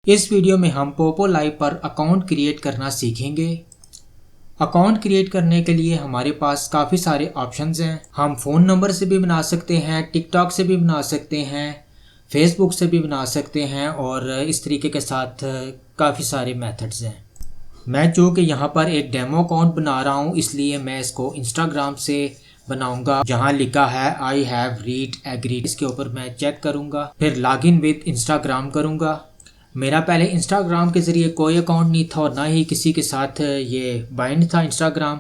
इस वीडियो में हम पोपो लाइव पर अकाउंट क्रिएट करना सीखेंगे। अकाउंट क्रिएट करने के लिए हमारे पास काफ़ी सारे ऑप्शंस हैं। हम फ़ोन नंबर से भी बना सकते हैं, टिकटॉक से भी बना सकते हैं, फेसबुक से भी बना सकते हैं और इस तरीके के साथ काफ़ी सारे मेथड्स हैं। मैं चूँकि यहाँ पर एक डेमो अकाउंट बना रहा हूँ इसलिए मैं इसको इंस्टाग्राम से बनाऊंगा। जहाँ लिखा है आई हैव रीड एग्रीड, इसके ऊपर मैं चेक करूँगा, फिर लॉगिन विद इंस्टाग्राम करूँगा। मेरा पहले इंस्टाग्राम के ज़रिए कोई अकाउंट नहीं था और ना ही किसी के साथ ये बाइंड था इंस्टाग्राम।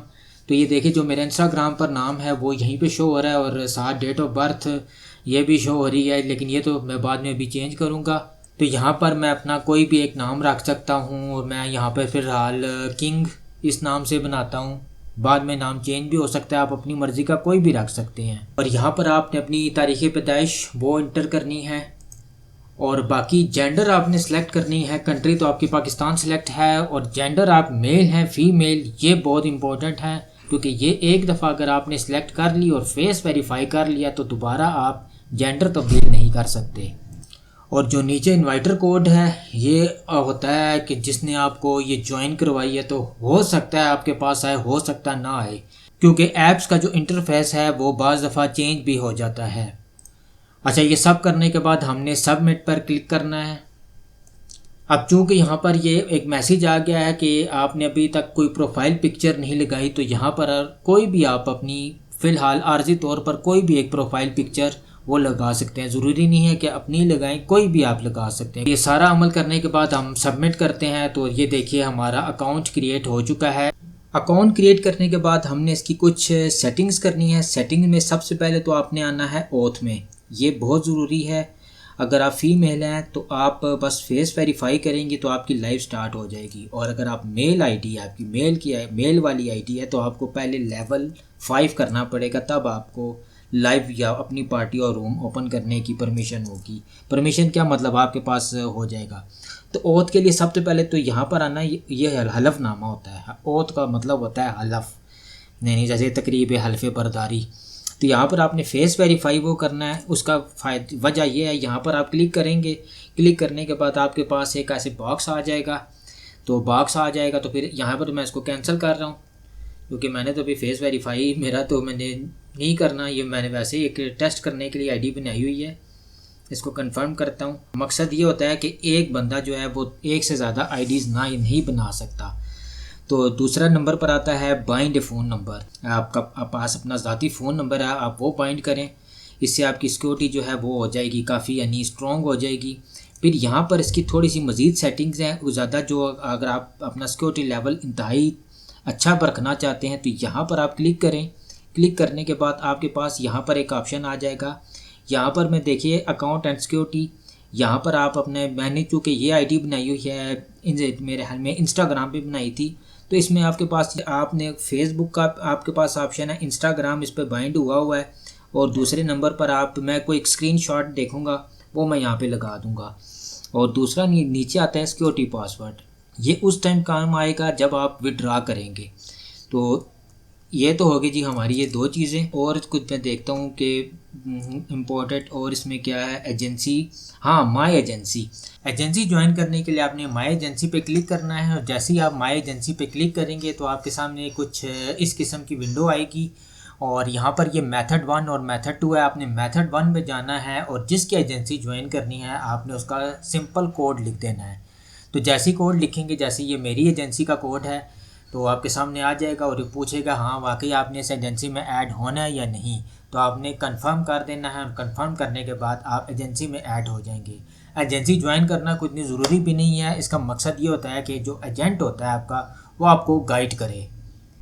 तो ये देखिए जो मेरा इंस्टाग्राम पर नाम है वो यहीं पे शो हो रहा है और साथ डेट ऑफ बर्थ ये भी शो हो रही है, लेकिन ये तो मैं बाद में भी चेंज करूँगा। तो यहाँ पर मैं अपना कोई भी एक नाम रख सकता हूँ और मैं यहाँ पर फ़िलहाल किंग इस नाम से बनाता हूँ। बाद में नाम चेंज भी हो सकता है, आप अपनी मर्ज़ी का कोई भी रख सकते हैं। और यहाँ पर आपने अपनी तारीख़ पैदाइश वो इंटर करनी है और बाकी जेंडर आपने सेलेक्ट करनी है। कंट्री तो आपकी पाकिस्तान सेलेक्ट है और जेंडर आप मेल हैं फीमेल, ये बहुत इंपॉर्टेंट है क्योंकि ये एक दफ़ा अगर आपने सेलेक्ट कर ली और फेस वेरीफाई कर लिया तो दोबारा आप जेंडर तब्दील नहीं कर सकते। और जो नीचे इनवाइटर कोड है ये होता है कि जिसने आपको ये ज्वाइन करवाई है तो हो सकता है आपके पास आए, हो सकता ना आए, क्योंकि ऐप्स का जो इंटरफेस है वो बाज़ दफ़ा चेंज भी हो जाता है। अच्छा, ये सब करने के बाद हमने सबमिट पर क्लिक करना है। अब चूँकि यहाँ पर ये एक मैसेज आ गया है कि आपने अभी तक कोई प्रोफाइल पिक्चर नहीं लगाई, तो यहाँ पर कोई भी आप अपनी फ़िलहाल आर्जी तौर पर कोई भी एक प्रोफाइल पिक्चर वो लगा सकते हैं। ज़रूरी नहीं है कि अपनी लगाएं, कोई भी आप लगा सकते हैं। ये सारा अमल करने के बाद हम सबमिट करते हैं तो ये देखिए हमारा अकाउंट क्रिएट हो चुका है। अकाउंट क्रिएट करने के बाद हमने इसकी कुछ सेटिंग्स करनी है। सेटिंग में सबसे पहले तो आपने आना है ओथ में, ये बहुत ज़रूरी है। अगर आप फीमेल हैं तो आप बस फेस वेरीफाई करेंगे तो आपकी लाइव स्टार्ट हो जाएगी। और अगर आप मेल आईडी है, आपकी मेल वाली आईडी है, तो आपको पहले लेवल 5 करना पड़ेगा, तब आपको लाइव या अपनी पार्टी और रूम ओपन करने की परमिशन होगी। परमिशन क्या मतलब आपके पास हो जाएगा। तो ओथ के लिए सबसे पहले तो यहाँ पर आना, ये हलफनामा होता है। ओथ का मतलब होता है हलफ, नहीं जैसे तकरीब हल्फ़ बरदारी। तो यहाँ पर आपने फेस वेरीफाई वो करना है। उसका वजह ये है, यहाँ पर आप क्लिक करेंगे, क्लिक करने के बाद आपके पास एक ऐसे बॉक्स आ जाएगा। तो बॉक्स आ जाएगा तो फिर यहाँ पर मैं इसको कैंसिल कर रहा हूँ क्योंकि मैंने तो अभी फेस वेरीफाई मेरा तो मैंने नहीं करना, ये मैंने वैसे ही एक टेस्ट करने के लिए आईडी बनाई हुई है। इसको कंफर्म करता हूँ। मकसद ये होता है कि एक बंदा जो है वो एक से ज़्यादा आईडीज़ नहीं बना सकता। तो दूसरा नंबर पर आता है बाइंड फ़ोन नंबर। आपका पास अपना ज़ाती फ़ोन नंबर है, आप वो बाइंड करें। इससे आपकी सिक्योरिटी जो है वो हो जाएगी काफ़ी यानी स्ट्रॉन्ग हो जाएगी। फिर यहाँ पर इसकी थोड़ी सी मज़ीद सेटिंग्स हैं वो ज़्यादा, जो अगर आप अपना सिक्योरिटी लेवल इंतहाई अच्छा रखना चाहते हैं तो यहाँ पर आप क्लिक करें। क्लिक करने के बाद आपके पास यहाँ पर एक ऑप्शन आ जाएगा। यहाँ पर मैं देखिए अकाउंट एंड सिक्योरिटी, यहाँ पर आप अपने, मैंने चूँकि ये आईडी बनाई हुई है मेरे हाल में इंस्टाग्राम पे बनाई थी, तो इसमें आपके पास आपने फेसबुक का आपके पास ऑप्शन है, इंस्टाग्राम इस पर बाइंड हुआ है। और दूसरे नंबर पर मैं कोई स्क्रीनशॉट देखूंगा वो मैं यहाँ पे लगा दूंगा। और दूसरा नीचे आता है सिक्योरिटी पासवर्ड, ये उस टाइम काम आएगा जब आप विड्रा करेंगे। तो ये तो होगी जी हमारी ये दो चीज़ें। और कुछ मैं देखता हूँ कि इम्पोर्टेंट और इसमें क्या है, एजेंसी, हाँ माई एजेंसी ज्वाइन करने के लिए आपने माई एजेंसी पे क्लिक करना है। और जैसे ही आप माई एजेंसी पे क्लिक करेंगे तो आपके सामने कुछ इस किस्म की विंडो आएगी और यहाँ पर ये मेथड 1 और मेथड 2 है। आपने मेथड 1 में जाना है और जिसकी एजेंसी ज्वाइन करनी है आपने उसका सिंपल कोड लिख देना है। तो जैसे कोड लिखेंगे, जैसे ये मेरी एजेंसी का कोड है तो आपके सामने आ जाएगा और ये पूछेगा हाँ वाकई आपने इस एजेंसी में ऐड होना है या नहीं। तो आपने कंफर्म कर देना है और कंफर्म करने के बाद आप एजेंसी में ऐड हो जाएंगे। एजेंसी ज्वाइन करना कुछ इतनी ज़रूरी भी नहीं है। इसका मकसद ये होता है कि जो एजेंट होता है आपका वो आपको गाइड करे।